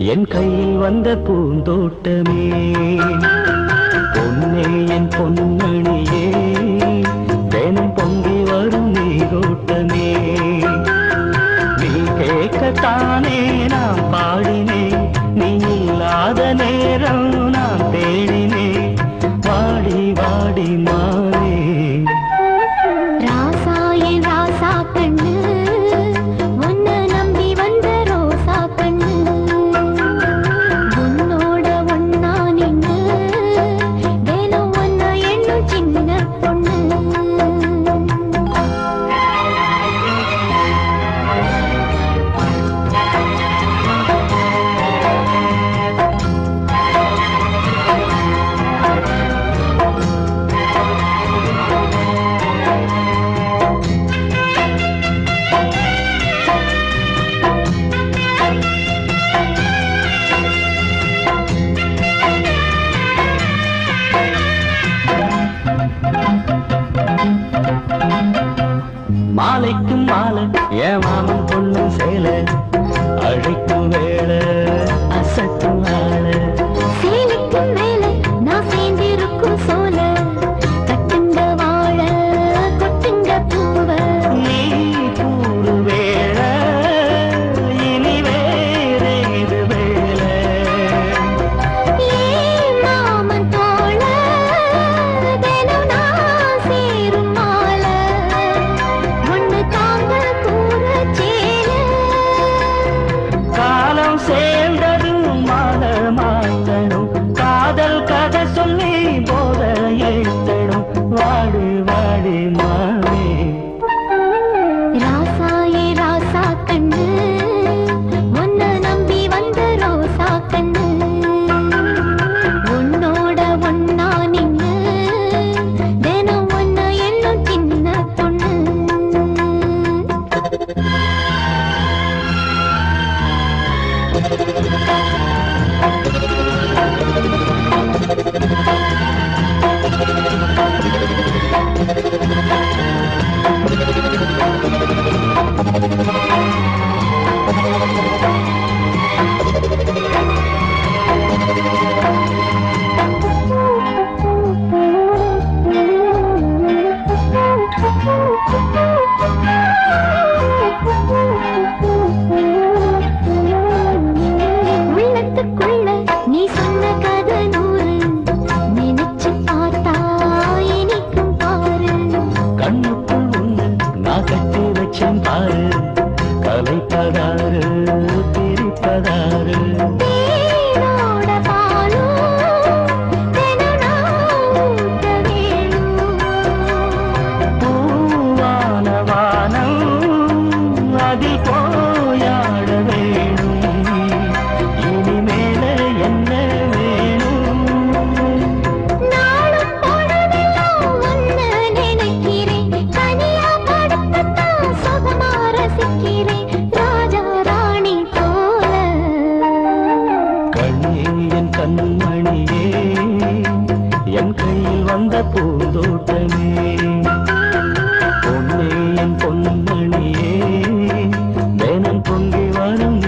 என் கையில் வந்த பூந்தோட்டமே பொன்னே என் பொன்மணியே தினம் பொங்கி வரும் நீரோட்டமே நீ கேட்கத்தானே நான் பாடினேன் நீ இல்லாத நேரம் நான் தேடினேன் வாடி வாடி மாறே ராசா என் ராசா கண்ணு உன்னை நம்பி வந்த ரோசா கண்ணு உன்னோட ஒன்னா நின்னு தினம் ஒன்னா எண்ணும் சின்ன பொண்ணு மாலைக்கும் மாலை என் மாமன் பொண்ணு சேலை அழைக்கும் வேளை அசட்டும் ஆளை சேலைக்கும் மேல நான் சேர்ந்திருக்கும் சோல கட்டுங்க வாழ கொட்டுங்க பூவ நீ கூறு வேளை இனி வேறேது வேளை ஏன் மாமன் தோள தினம் நான் சேரும் மால ஒண்ணு தாங்க கூற சேல காலம் சேர்ந்ததும் மாற மாற்றணும் காதல் கதை சொல்லி போத ஏற்றணும் வாடு வாடி மாவே ராசா ஏ ராசா கண்ணு உன்னை நம்பி வந்த ரோசா கண்ணு உன்னோட ஒன்னா நின்னு தினம் ஒன்னா எண்ணும் சின்ன பொண்ணு உள்ளத்துக்குள்ள நீ சொன்ன கதை நூறு நினைச்சு பார்த்தா இனிக்கும் பாரு கண்ணுக்குள் ஒண்ணு நான் கட்டி வச்சேன் பாரு கலைப்பதாரு பிரிப்பதாரு தேனோட பாலும் தினம் நான் ஊட்ட வேணும் பூவான வானம் அதில் போயாட வேணும் இனிமேல என்ன வேணும் நாளும் பொழுதெல்லாம் உன்னை நினைக்கிறேன் தனியா படுத்துத்தான் சுகமா ரசிக்கிறேன் ராஜா ராணி போல கண்ணே என் கண்மணியே என் கையில் வந்த பூந்தோட்டமே பொன்னே என் பொன்மணியே தினம் பொங்கி வரும்